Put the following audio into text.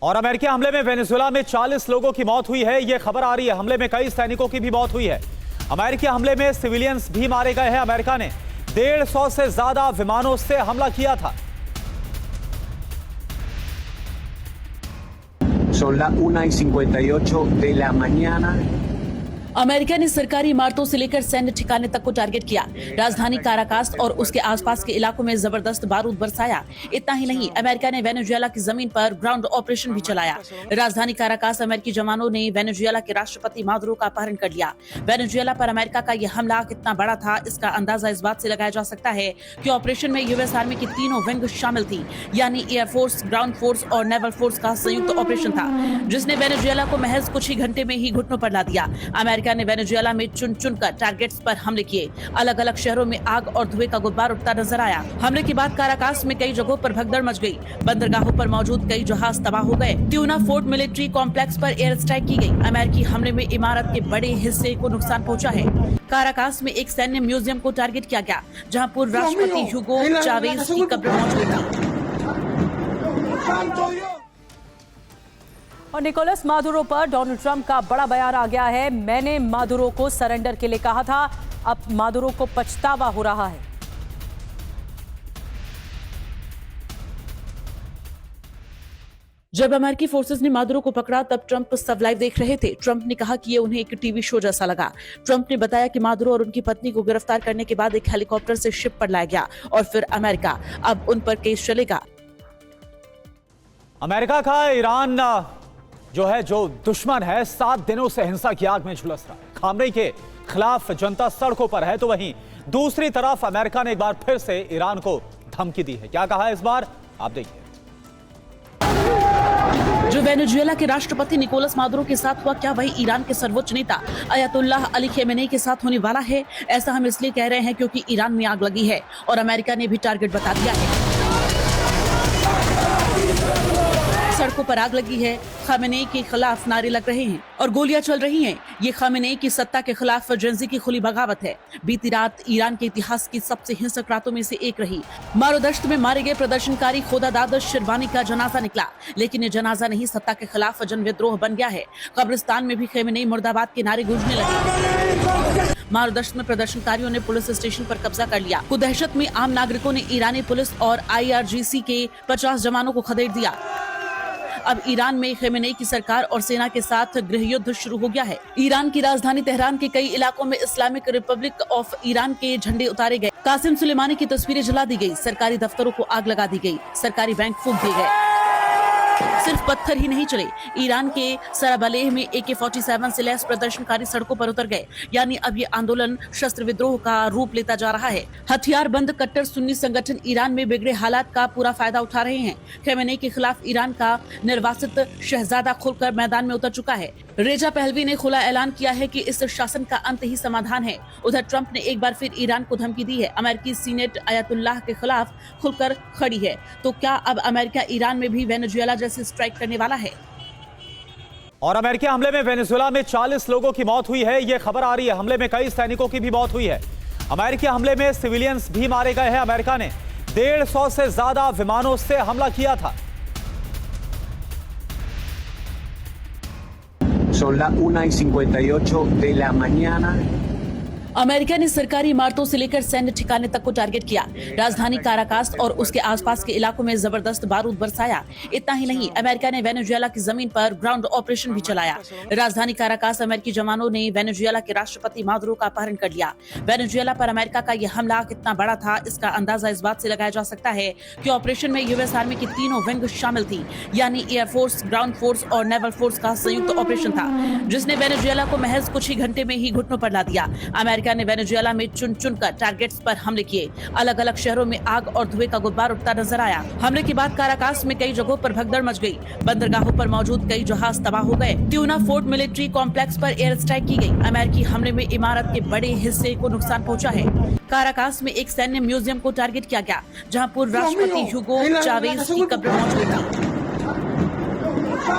और अमेरिकी हमले में वेनेजुएला में 40 लोगों की मौत हुई है। यह खबर आ रही है। हमले में कई सैनिकों की भी मौत हुई है। अमेरिकी हमले में सिविलियंस भी मारे गए हैं। अमेरिका ने 150 से ज्यादा विमानों से हमला किया था। Son las 1:58 de la mañana. America ने सरकारी इमारतों से लेकर सैन्य ठिकाने तक को टारगेट किया। राजधानी काराकास और उसके आसपास के इलाकों में जबरदस्त बारूद बरसाया। इतना ही नहीं, अमेरिका ने वेनेजुएला की जमीन पर ग्राउंड ऑपरेशन भी चलाया। राजधानी काराकास अमेरिकी जवानों ने वेनेजुएला के राष्ट्रपति मादुरो का अपहरण कर लिया। वेनेजुएला पर अमेरिका का यह हमला कितना बड़ा था, इसका अंदाजा इस बात से लगाया जा सकता है कि ऑपरेशन में यूएस आर्मी की तीनों विंग शामिल थी, यानी एयरफोर्स, ग्राउंड फोर्स और नेवल फोर्स का संयुक्त ऑपरेशन था, जिसने वेनेजुएला को महज कुछ ही घंटे में ही घुटनों पर ला दिया। अमेरिका ने वेनेजुएला में चुन चुन कर टारगेट्स पर हमले किए। अलग अलग शहरों में आग और धुएं का गुब्बार उठता नजर आया। हमले के बाद काराकास में कई जगहों पर भगदड़ मच गई। बंदरगाहों पर मौजूद कई जहाज तबाह हो गए। ट्यूना फोर्ट मिलिट्री कॉम्प्लेक्स पर एयर स्ट्राइक की गई। अमेरिकी हमले में इमारत के बड़े हिस्से को नुकसान पहुंचा है। काराकास में एक सैन्य म्यूजियम को टारगेट किया गया, जहां पूर्व राष्ट्रपति ह्यूगो चावेज की कब्र मौजूद थी। और निकोलस मादुरो पर डोनाल्ड ट्रंप का बड़ा बयान आ गया है। मैंने मादुरो को सरेंडर के लिए कहा था, अब मादुरो को पछतावा हो रहा है। जब अमेरिकी फोर्सेस ने मादुरो को पकड़ा तब ट्रंप सब लाइव देख रहे थे। ट्रंप ने कहा कि ये उन्हें एक टीवी शो जैसा लगा। ट्रंप ने बताया कि मादुरो और उनकी पत्नी को गिरफ्तार करने के बाद एक हेलीकॉप्टर से शिप पर लाया गया और फिर अमेरिका, अब उन पर केस चलेगा। अमेरिका का ईरान जो दुश्मन है, 7 दिनों से हिंसा की आग में झुलस रहा है। खामनेई के खिलाफ जनता सड़कों पर है, तो वहीं दूसरी तरफ अमेरिका ने एक बार फिर से ईरान को धमकी दी है। क्या कहा है इस बार, आप देखिए। जो वेनेजुएला के राष्ट्रपति निकोलस मादुरो के साथ हुआ, क्या वही ईरान के सर्वोच्च नेता अयतुल्लाह अली खमेनेई के साथ होने वाला है? ऐसा हम इसलिए कह रहे हैं क्योंकि ईरान में आग लगी है और अमेरिका ने भी टारगेट बता दिया है। सड़कों पर आग लगी है, खमेनेई के खिलाफ नारे लग रहे हैं और गोलियां चल रही हैं। ये खमेनेई की सत्ता के खिलाफ जेंजी की खुली बगावत है। बीती रात ईरान के इतिहास की सबसे हिंसक रातों में से एक रही। मारोदश्त में मारे गए प्रदर्शनकारी खोदादाद शिरवानी का जनाजा निकला, लेकिन ये जनाजा नहीं, सत्ता के खिलाफ जन विद्रोह बन गया है। कब्रिस्तान में भी खमेनेई मुर्दाबाद के नारे गूंजने लगे। मारोदश्त में प्रदर्शनकारियों ने पुलिस स्टेशन पर कब्जा कर लिया। कुछ दहशत में आम नागरिकों ने ईरानी पुलिस और IRGC के 50 जवानों को खदेड़ दिया। अब ईरान में खमेनेई की सरकार और सेना के साथ गृह युद्ध शुरू हो गया है। ईरान की राजधानी तेहरान के कई इलाकों में इस्लामिक रिपब्लिक ऑफ ईरान के झंडे उतारे गए। कासिम सुलेमानी की तस्वीरें जला दी गई। सरकारी दफ्तरों को आग लगा दी गई। सरकारी बैंक फूंक दिए गए। सिर्फ पत्थर ही नहीं चले, ईरान के सराबलेह में AK-47 से लैस प्रदर्शनकारी सड़कों पर उतर गए। यानी अब ये आंदोलन शस्त्र विद्रोह का रूप लेता जा रहा है। हथियारबंद कट्टर सुन्नी संगठन ईरान में बिगड़े हालात का पूरा फायदा उठा रहे हैं। खमेनेई के खिलाफ ईरान का निर्वासित शहजादा खुलकर मैदान में उतर चुका है। रेजा पहलवी ने खुला ऐलान किया है कि इस शासन का अंत ही समाधान है। उधर ट्रंप ने एक बार फिर ईरान को धमकी दी है। अमेरिकी सीनेट अयतुल्लाह के खिलाफ खुलकर खड़ी है। तो क्या अब अमेरिका ईरान में भी वेनेजुएला जैसे स्ट्राइक करने वाला है? और अमेरिकी हमले में वेनेजुएला में 40 लोगों की मौत हुई है। यह खबर आ रही है। हमले में कई सैनिकों की भी मौत हुई है। अमेरिकी हमले में सिविलियंस भी मारे गए हैं। अमेरिका ने 150 से ज्यादा विमानों से हमला किया था। Son las 1:58 de la mañana. America ने सरकारी इमारतों से लेकर सैन्य ठिकाने तक को टारगेट किया। राजधानी काराकास और उसके आसपास के इलाकों में जबरदस्त बारूद बरसाया। इतना ही नहीं, अमेरिका ने वेनेजुएला की जमीन पर ग्राउंड ऑपरेशन भी चलाया। राजधानी काराकास अमेरिकी जवानों ने वेनेजुएला के राष्ट्रपति मादुरो का अपहरण कर लिया। वेनेजुएला पर अमेरिका का यह हमला कितना बड़ा था, इसका अंदाजा इस बात से लगाया जा सकता है कि ऑपरेशन में यूएस आर्मी की तीनों विंग शामिल थी, यानी एयरफोर्स, ग्राउंड फोर्स और नेवल फोर्स का संयुक्त ऑपरेशन था, जिसने वेनेजुएला को महज कुछ ही घंटे में ही घुटनों पर ला दिया। अमेरिका ने वेनेजुएला में चुन चुन कर टारगेट्स पर हमले किए। अलग अलग शहरों में आग और धुएं का गुब्बार उठता नजर आया। हमले के बाद काराकास में कई जगहों पर भगदड़ मच गई। बंदरगाहों पर मौजूद कई जहाज तबाह हो गए। ट्यूना फोर्ट मिलिट्री कॉम्प्लेक्स पर एयर स्ट्राइक की गई। अमेरिकी हमले में इमारत के बड़े हिस्से को नुकसान पहुंचा है। काराकास में एक सैन्य म्यूजियम को टारगेट किया गया, जहां पूर्व राष्ट्रपति ह्यूगो चावेज की कब्र मौजूद थी।